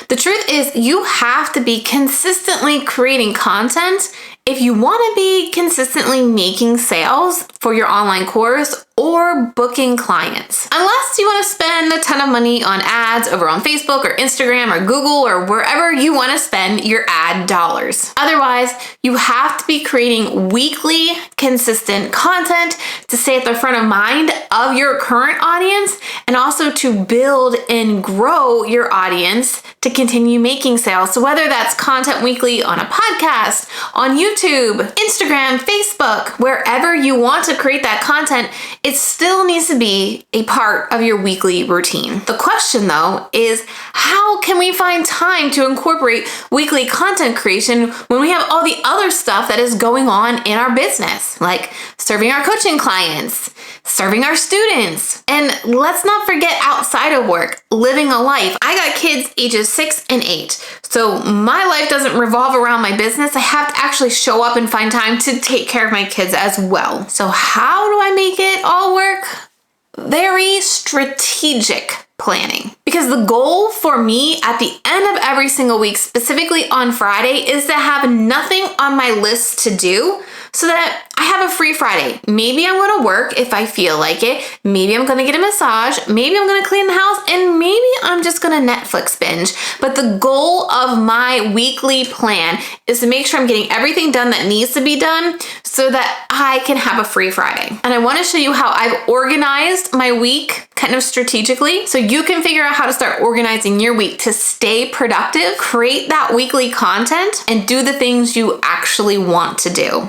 The truth is, you have to be consistently creating content if you want to be consistently making sales for your online course or booking clients. Unless you want to spend a ton of money on ads over on Facebook or Instagram or Google or wherever you want to spend your ad dollars. Otherwise, you have to be creating weekly, consistent content to stay at the front of mind of your current audience and also to build and grow your audience to continue making sales. So whether that's content weekly on a podcast, on YouTube, Instagram, Facebook, wherever you want to create that content, it still needs to be a part of your weekly routine. The question though is, how can we find time to incorporate weekly content creation when we have all the other stuff that is going on in our business, like serving our coaching clients, serving our students, and let's not forget outside of work, living a life. I got kids ages 6 and 8, so my life doesn't revolve around my business. I have to actually show up and find time to take care of my kids as well. So how do I make it all work? Very strategic planning. Because the goal for me at the end of every single week, specifically on Friday, is to have nothing on my list to do so that I have a free Friday. Maybe I'm going to work if I feel like it. Maybe I'm going to get a massage. Maybe I'm going to clean the house, and maybe I'm just going to Netflix binge. But the goal of my weekly plan is to make sure I'm getting everything done that needs to be done so that I can have a free Friday. And I want to show you how I've organized my week kind of strategically so you can figure out how to start organizing your week to stay productive, create that weekly content, and do the things you actually want to do.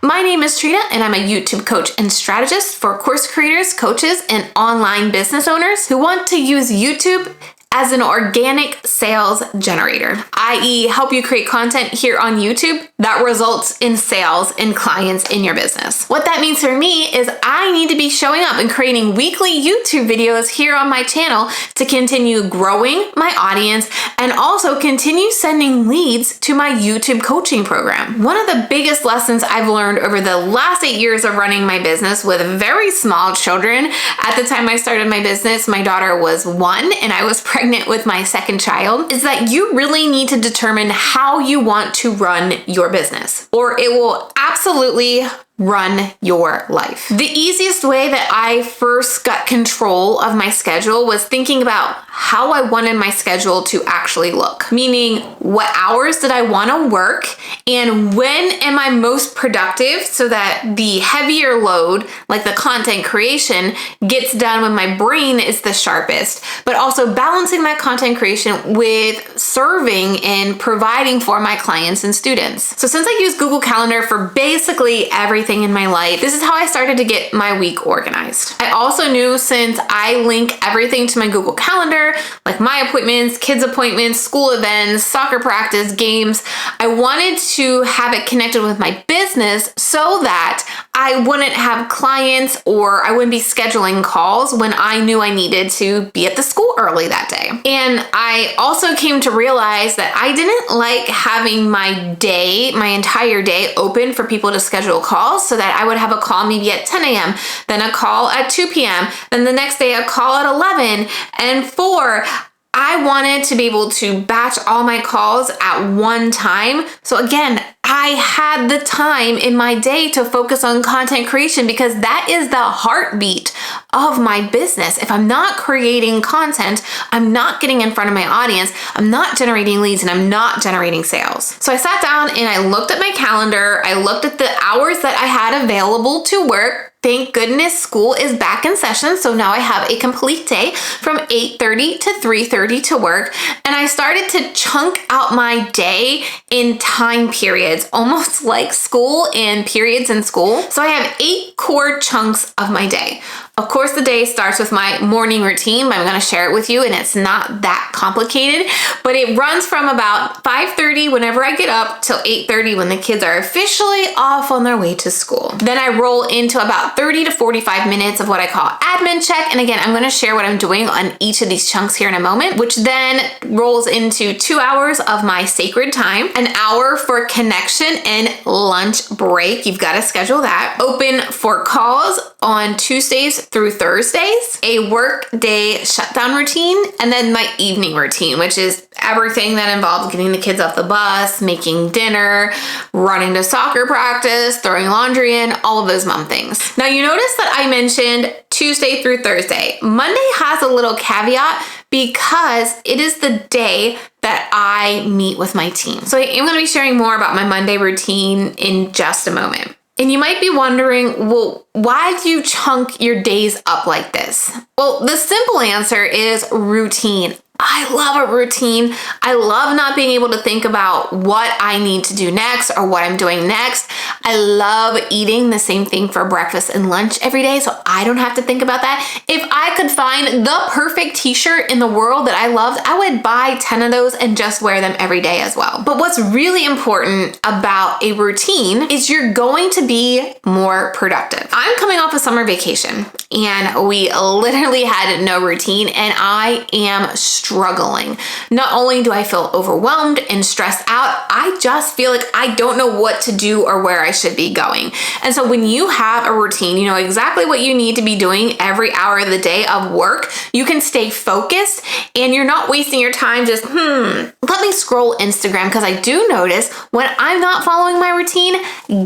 My name is Trena, and I'm a YouTube coach and strategist for course creators, coaches, and online business owners who want to use YouTube as an organic sales generator, i.e. help you create content here on YouTube that results in sales and clients in your business. What that means for me is I need to be showing up and creating weekly YouTube videos here on my channel to continue growing my audience and also continue sending leads to my YouTube coaching program. One of the biggest lessons I've learned over the last 8 years of running my business with very small children. At the time I started my business, my daughter was 1 and I was pregnant with my second child, is that you really need to determine how you want to run your business, or it will absolutely run your life. The easiest way that I first got control of my schedule was thinking about how I wanted my schedule to actually look, meaning what hours did I want to work and when am I most productive so that the heavier load, like the content creation, gets done when my brain is the sharpest, but also balancing that content creation with serving and providing for my clients and students. So since I use Google Calendar for basically everything in my life, this is how I started to get my week organized. I also knew, since I link everything to my Google Calendar, like my appointments, kids' appointments, school events, soccer practice, games, I wanted to have it connected with my business so that I wouldn't have clients or I wouldn't be scheduling calls when I knew I needed to be at the school early that day. And I also came to realize that I didn't like having my day, my entire day open for people to schedule calls, so that I would have a call maybe at 10 a.m., then a call at 2 p.m., then the next day a call at 11 and 4. I wanted to be able to batch all my calls at one time. So again, I had the time in my day to focus on content creation because that is the heartbeat of my business. If I'm not creating content, I'm not getting in front of my audience, I'm not generating leads, and I'm not generating sales. So I sat down and I looked at my calendar. I looked at the hours that I had available to work. Thank goodness school is back in session, so now I have a complete day from 8:30 to 3:30 to work, and I started to chunk out my day in time periods, almost like school and periods in school. So I have 8 core chunks of my day. Of course, the day starts with my morning routine, but I'm going to share it with you, and it's not that complicated, but it runs from about 5:30 whenever I get up till 8:30 when the kids are officially off on their way to school. Then I roll into about 30 to 45 minutes of what I call admin check. And again, I'm going to share what I'm doing on each of these chunks here in a moment, which then rolls into 2 hours of my sacred time, an hour for connection and lunch break. You've got to schedule that. Open for calls on Tuesdays through Thursdays, a work day shutdown routine, and then my evening routine, which is everything that involves getting the kids off the bus, making dinner, running to soccer practice, throwing laundry in, all of those mom things. Now you notice that I mentioned Tuesday through Thursday. Monday has a little caveat because it is the day that I meet with my team. So I am going to be sharing more about my Monday routine in just a moment. And you might be wondering, well, why do you chunk your days up like this? Well, the simple answer is routine. I love a routine. I love not being able to think about what I need to do next or what I'm doing next. I love eating the same thing for breakfast and lunch every day, so I don't have to think about that. If I could find the perfect t-shirt in the world that I loved, I would buy 10 of those and just wear them every day as well. But what's really important about a routine is you're going to be more productive. I'm coming off a summer vacation and we literally had no routine and I am struggling. Not only do I feel overwhelmed and stressed out, I just feel like I don't know what to do or where I should be going. And so when you have a routine, you know exactly what you need to be doing every hour of the day of work. You can stay focused and you're not wasting your time just, let me scroll Instagram, because I do notice when I'm not following my routine,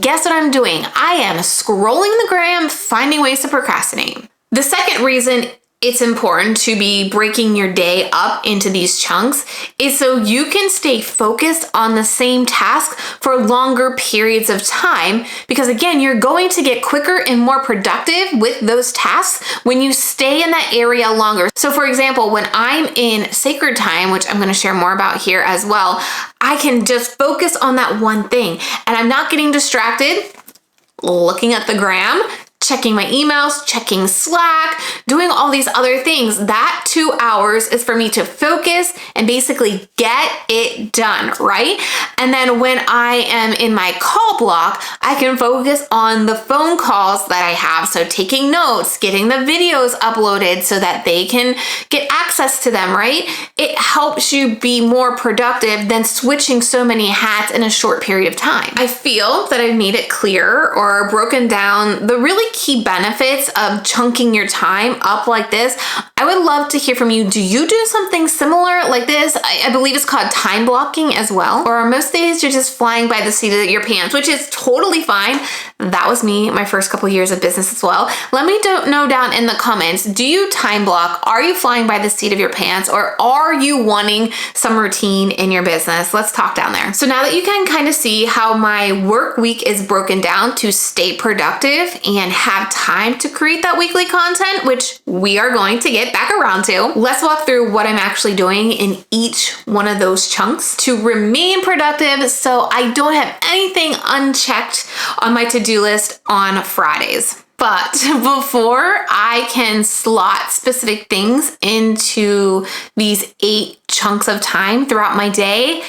guess what I'm doing? I am scrolling the gram, finding ways to procrastinate. The second reason it's important to be breaking your day up into these chunks is so you can stay focused on the same task for longer periods of time, because again, you're going to get quicker and more productive with those tasks when you stay in that area longer. So for example, when I'm in sacred time, which I'm going to share more about here as well, I can just focus on that one thing and I'm not getting distracted looking at the gram, checking my emails, checking Slack, doing all these other things. That 2 hours is for me to focus and basically get it done, right? And then when I am in my call block, I can focus on the phone calls that I have. So taking notes, getting the videos uploaded so that they can get access to them, right? It helps you be more productive than switching so many hats in a short period of time. I feel that I've made it clear or broken down the really key benefits of chunking your time up like this. I would love to hear from you. Do you do something similar like this? I believe it's called time blocking as well. Or most days you're just flying by the seat of your pants, which is totally fine. That was me my first couple years of business as well. Let me know down in the comments, do you time block? Are you flying by the seat of your pants, or are you wanting some routine in your business? Let's talk down there. So now that you can kind of see how my work week is broken down to stay productive and have time to create that weekly content, which we are going to get back around to, let's walk through what I'm actually doing in each one of those chunks to remain productive so I don't have anything unchecked on my to-do list on Fridays. But before I can slot specific things into these 8 chunks of time throughout my day,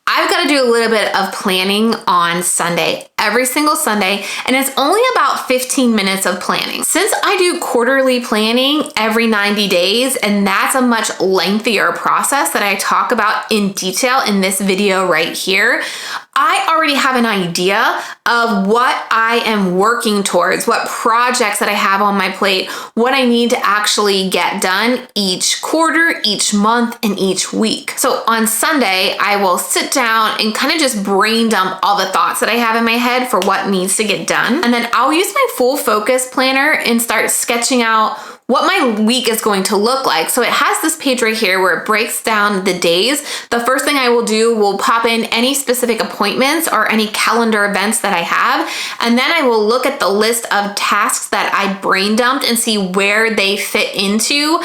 I've got to do a little bit of planning on Sunday, every single Sunday, and it's only about 15 minutes of planning. Since I do quarterly planning every 90 days, and that's a much lengthier process that I talk about in detail in this video right here, I already have an idea of what I am working towards, what projects that I have on my plate, what I need to actually get done each quarter, each month, and each week. So on Sunday, I will sit down and kind of just brain dump all the thoughts that I have in my head for what needs to get done. And then I'll use my full focus planner and start sketching out what my week is going to look like. So it has this page right here where it breaks down the days. The first thing I will do will pop in any specific appointments or any calendar events that I have. And then I will look at the list of tasks that I brain dumped and see where they fit into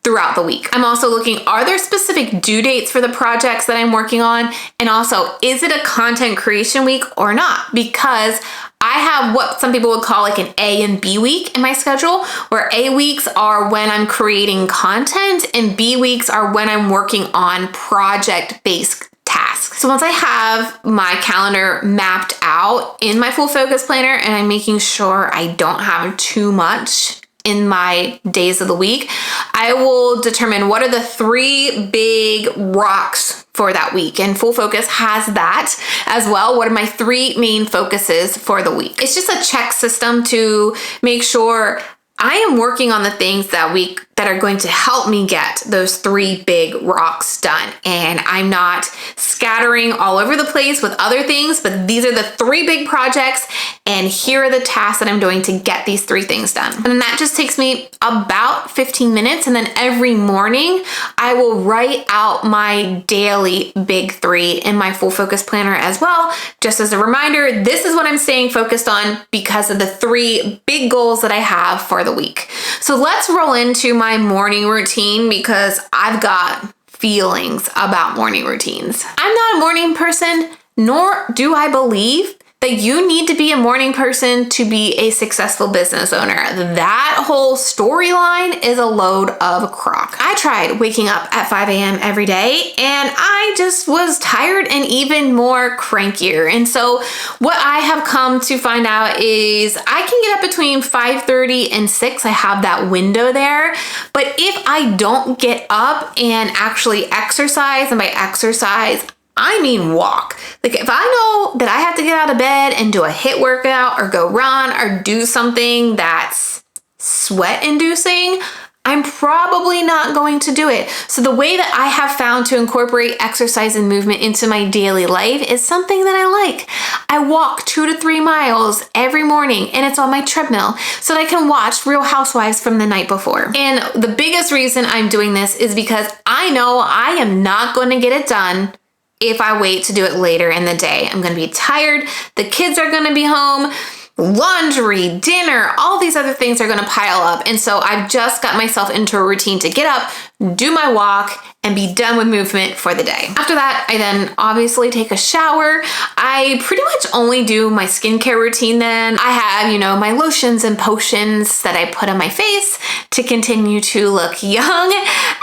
throughout the week. I'm also looking, are there specific due dates for the projects that I'm working on? And also, is it a content creation week or not? Because I have what some people would call like an A and B week in my schedule, where A weeks are when I'm creating content and B weeks are when I'm working on project-based tasks. So once I have my calendar mapped out in my full focus planner and I'm making sure I don't have too much in my days of the week, I will determine what are the 3 big rocks for that week. And Full Focus has that as well. What are my 3 main focuses for the week? It's just a check system to make sure I am working on the things that we that are going to help me get those 3 big rocks done. And I'm not scattering all over the place with other things, but these are the 3 big projects, and here are the tasks that I'm doing to get these 3 things done. And then that just takes me about 15 minutes. And then every morning I will write out my daily big 3 in my full focus planner as well. Just as a reminder, this is what I'm staying focused on because of the 3 big goals that I have for the week. So let's roll into my morning routine because I've got feelings about morning routines. I'm not a morning person, nor do I believe that you need to be a morning person to be a successful business owner. That whole storyline is a load of crock. I tried waking up at 5 a.m. every day and I just was tired and even more crankier. And so what I have come to find out is I can get up between 5:30 and 6. I have that window there. But if I don't get up and actually exercise, and by exercise, I mean walk. Like if I know that I have to get out of bed and do a HIIT workout or go run or do something that's sweat inducing, I'm probably not going to do it. So the way that I have found to incorporate exercise and movement into my daily life is something that I like. I walk 2 to 3 miles every morning and it's on my treadmill so that I can watch Real Housewives from the night before. And the biggest reason I'm doing this is because I know I am not going to get it done if I wait to do it later in the day. I'm gonna be tired, the kids are gonna be home, laundry, dinner, all these other things are gonna pile up. And so I've just got myself into a routine to get up, do my walk, and be done with movement for the day. After that, I then obviously take a shower. I pretty much only do my skincare routine then. I have, my lotions and potions that I put on my face to continue to look young.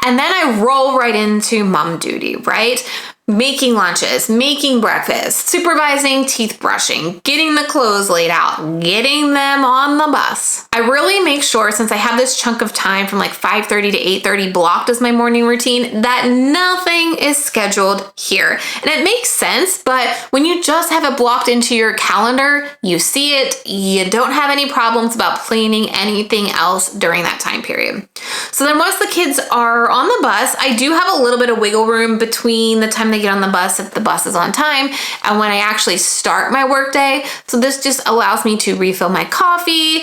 And then I roll right into mom duty, right? Making lunches, making breakfast, supervising teeth brushing, getting the clothes laid out, getting them on the bus. I really make sure, since I have this chunk of time from like 5:30 to 8:30 blocked as my morning routine, that nothing is scheduled here. And it makes sense, but when you just have it blocked into your calendar, you see it, you don't have any problems about planning anything else during that time period. So then once the kids are on the bus, I do have a little bit of wiggle room between the time they get on the bus, if the bus is on time, and when I actually start my workday. So this just allows me to refill my coffee,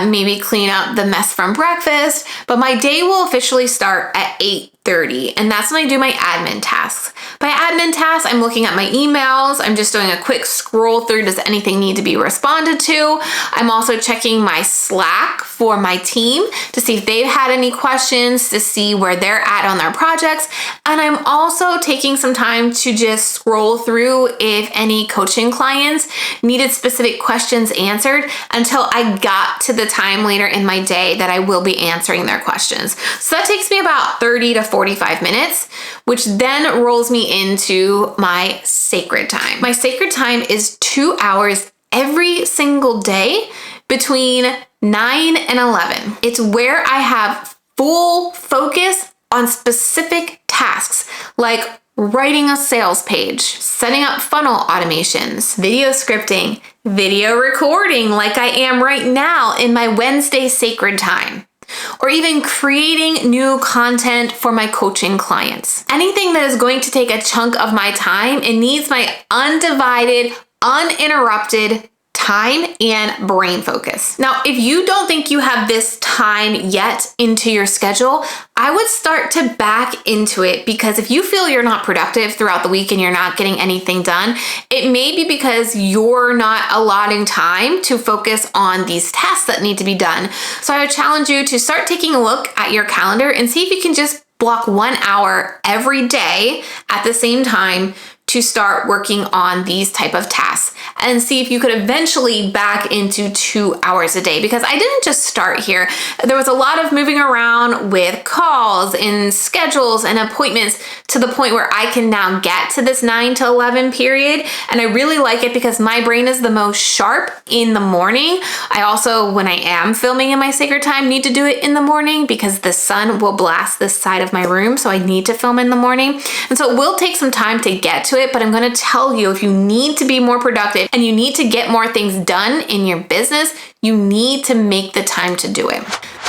maybe clean up the mess from breakfast, but my day will officially start at 8:30, and that's when I do my admin tasks. By admin tasks, I'm looking at my emails. I'm just doing a quick scroll through. Does anything need to be responded to? I'm also checking my Slack for my team to see if they've had any questions, to see where they're at on their projects. And I'm also taking some time to just scroll through if any coaching clients needed specific questions answered until I got to the time later in my day that I will be answering their questions. So that takes me about 30 to 45 minutes, which then rolls me into my sacred time. My sacred time is 2 hours every single day between 9 and 11. It's where I have full focus on specific tasks like writing a sales page, setting up funnel automations, video scripting, video recording like I am right now in my Wednesday sacred time, or even creating new content for my coaching clients. Anything that is going to take a chunk of my time, it needs my undivided, uninterrupted time and brain focus. Now, if you don't think you have this time yet into your schedule, I would start to back into it, because if you feel you're not productive throughout the week and you're not getting anything done, it may be because you're not allotting time to focus on these tasks that need to be done. So I would challenge you to start taking a look at your calendar and see if you can just block 1 hour every day at the same time to start working on these type of tasks, and see if you could eventually back into 2 hours a day. Because I didn't just start here. There was a lot of moving around with calls and schedules and appointments to the point where I can now get to this 9 to 11 period. And I really like it because my brain is the most sharp in the morning. I also, when I am filming in my sacred time, need to do it in the morning because the sun will blast this side of my room. So I need to film in the morning. And so it will take some time to get to it, but I'm going to tell you, if you need to be more productive and you need to get more things done in your business, you need to make the time to do it.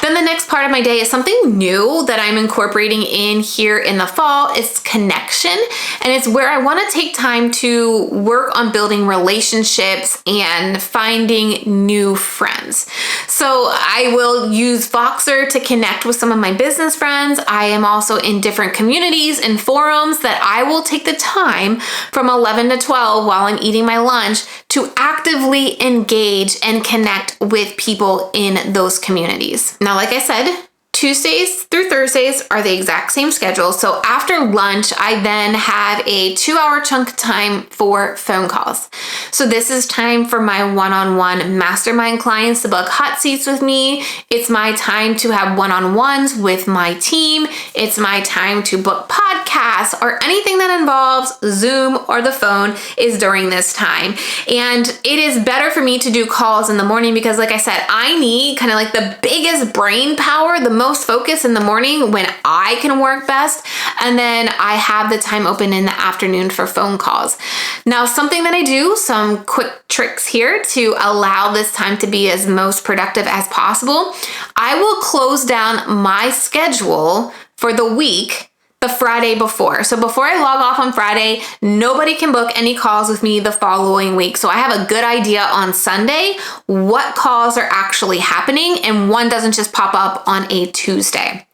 Then the next part of my day is something new that I'm incorporating in here in the fall. It's connection, and it's where I want to take time to work on building relationships and finding new friends. So I will use Voxer to connect with some of my business friends. I am also in different communities and forums that I will take the time from 11 to 12 while I'm eating my lunch to actively engage and connect with people in those communities. Now, like I said, Tuesdays through Thursdays are the exact same schedule. So after lunch, I then have a 2-hour chunk of time for phone calls. So this is time for my one-on-one mastermind clients to book hot seats with me. It's my time to have one-on-ones with my team. It's my time to book podcasts or anything that involves Zoom or the phone is during this time. And it is better for me to do calls in the morning because, like I said, I need kind of like the biggest brain power, the most focus in the morning when I can work best. And then I have the time open in the afternoon for phone calls. Now, something that I do, some quick tricks here to allow this time to be as most productive as possible. I will close down my schedule for the week the Friday before. So before I log off on Friday, nobody can book any calls with me the following week. So I have a good idea on Sunday what calls are actually happening, and one doesn't just pop up on a Tuesday.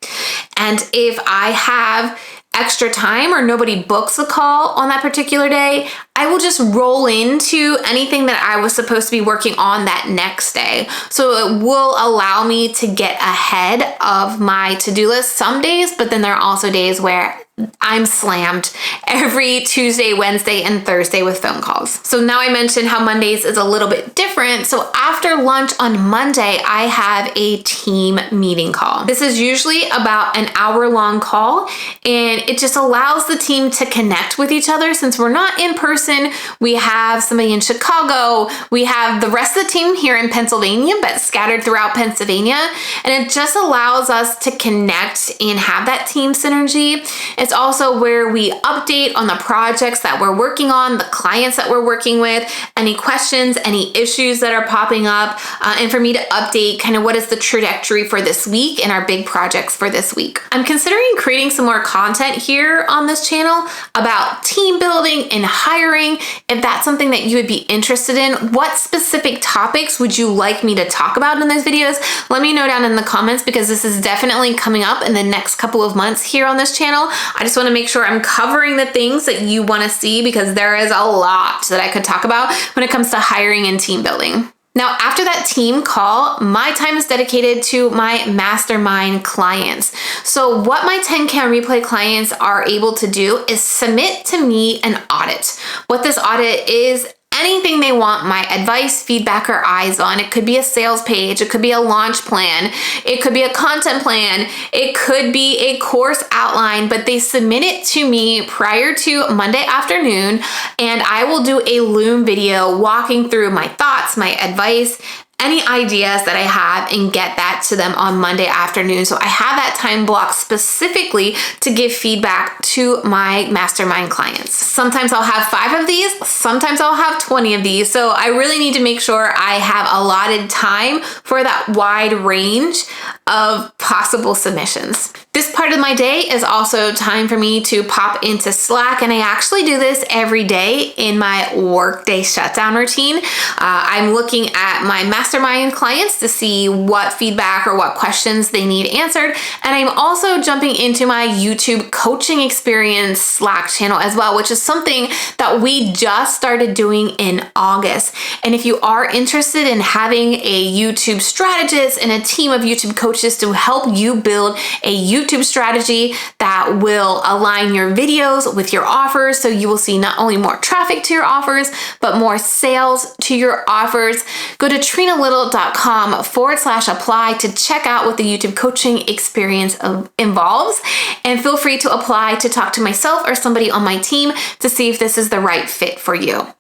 And if I have extra time or nobody books a call on that particular day, I will just roll into anything that I was supposed to be working on that next day. So it will allow me to get ahead of my to-do list some days, but then there are also days where I'm slammed every Tuesday, Wednesday, and Thursday with phone calls. So now I mentioned how Mondays is a little bit different. So after lunch on Monday, I have a team meeting call. This is usually about an hour-long call, and it just allows the team to connect with each other. Since we're not in person, we have somebody in Chicago, we have the rest of the team here in Pennsylvania, but scattered throughout Pennsylvania. And it just allows us to connect and have that team synergy. It's also where we update on the projects that we're working on, the clients that we're working with, any questions, any issues that are popping up, and for me to update kind of what is the trajectory for this week and our big projects for this week. I'm considering creating some more content here on this channel about team building and hiring. If that's something that you would be interested in, what specific topics would you like me to talk about in those videos? Let me know down in the comments, because this is definitely coming up in the next couple of months here on this channel. I just want to make sure I'm covering the things that you want to see, because there is a lot that I could talk about when it comes to hiring and team building. Now, after that team call, my time is dedicated to my mastermind clients. So what my 10K on Replay clients are able to do is submit to me an audit. What this audit is, anything they want my advice, feedback, or eyes on. It could be a sales page, it could be a launch plan, it could be a content plan, it could be a course outline, but they submit it to me prior to Monday afternoon, and I will do a Loom video walking through my thoughts, my advice, any ideas that I have, and get that to them on Monday afternoon. So I have that time blocked specifically to give feedback to my mastermind clients. Sometimes I'll have 5 of these, sometimes I'll have 20 of these. So I really need to make sure I have allotted time for that wide range of possible submissions. This part of my day is also time for me to pop into Slack, and I actually do this every day in my workday shutdown routine. I'm looking at my mastermind clients to see what feedback or what questions they need answered, and I'm also jumping into my YouTube coaching experience Slack channel as well, which is something that we just started doing in August. And if you are interested in having a YouTube strategist and a team of YouTube coaches to help you build a YouTube strategy that will align your videos with your offers, so you will see not only more traffic to your offers, but more sales to your offers, go to trenalittle.com/apply to check out what the YouTube coaching experience involves, and feel free to apply to talk to myself or somebody on my team to see if this is the right fit for you.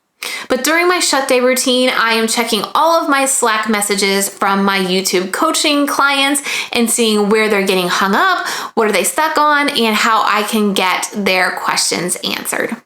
But during my shut day routine, I am checking all of my Slack messages from my YouTube coaching clients and seeing where they're getting hung up, what are they stuck on, and how I can get their questions answered.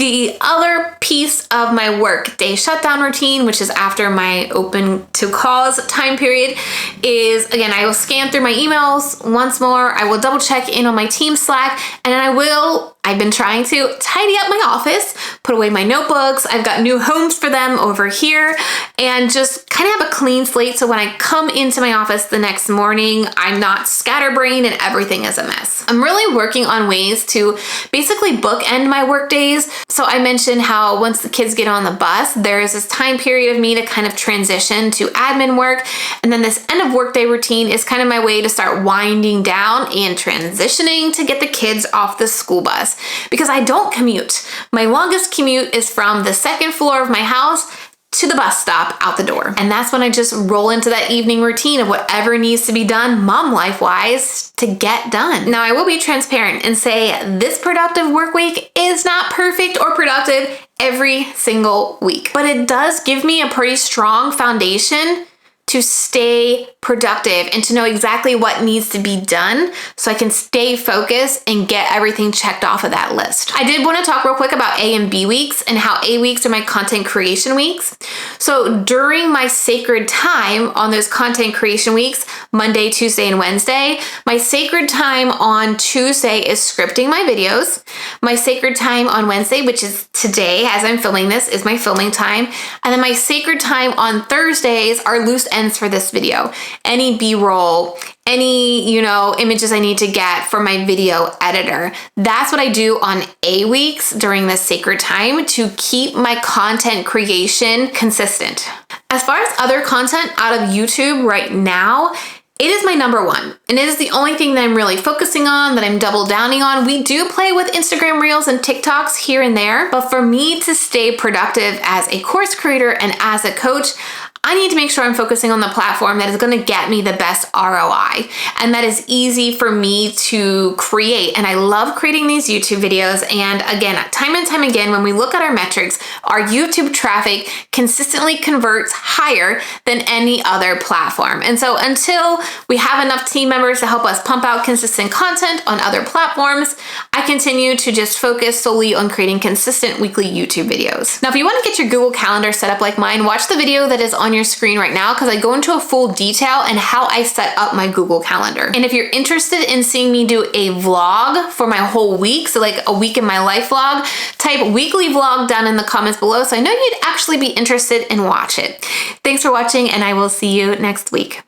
The other piece of my work day shutdown routine, which is after my open to calls time period, is again, I will scan through my emails once more. I will double check in on my team Slack, and then I've been trying to tidy up my office, put away my notebooks. I've got new homes for them over here, and just kind of have a clean slate. So when I come into my office the next morning, I'm not scatterbrained and everything is a mess. I'm really working on ways to basically bookend my work days. So I mentioned how once the kids get on the bus, there is this time period of me to kind of transition to admin work. And then this end of workday routine is kind of my way to start winding down and transitioning to get the kids off the school bus. Because I don't commute. My longest commute is from the second floor of my house to the bus stop out the door. And that's when I just roll into that evening routine of whatever needs to be done mom life wise to get done. Now I will be transparent and say this productive work week is not perfect or productive every single week, but it does give me a pretty strong foundation to stay productive and to know exactly what needs to be done so I can stay focused and get everything checked off of that list. I did want to talk real quick about A and B weeks and how A weeks are my content creation weeks. So during my sacred time on those content creation weeks, Monday, Tuesday, and Wednesday, my sacred time on Tuesday is scripting my videos. My sacred time on Wednesday, which is today as I'm filming this, is my filming time. And then my sacred time on Thursdays are loose ends for this video. Any B-roll, any, images I need to get for my video editor. That's what I do on A weeks during this sacred time to keep my content creation consistent. As far as other content out of YouTube right now, it is my number one, and it is the only thing that I'm really focusing on, that I'm double downing on. We do play with Instagram Reels and TikToks here and there, but for me to stay productive as a course creator and as a coach, I need to make sure I'm focusing on the platform that is going to get me the best ROI and that is easy for me to create. And I love creating these YouTube videos. And again, time and time again, when we look at our metrics, our YouTube traffic consistently converts higher than any other platform. And so until we have enough team members to help us pump out consistent content on other platforms, I continue to just focus solely on creating consistent weekly YouTube videos. Now, if you want to get your Google Calendar set up like mine, watch the video that is on your screen right now because I go into a full detail and how I set up my Google Calendar. And if you're interested in seeing me do a vlog for my whole week, so like a week in my life vlog, type weekly vlog down in the comments below so I know you'd actually be interested and watch it. Thanks for watching, and I will see you next week.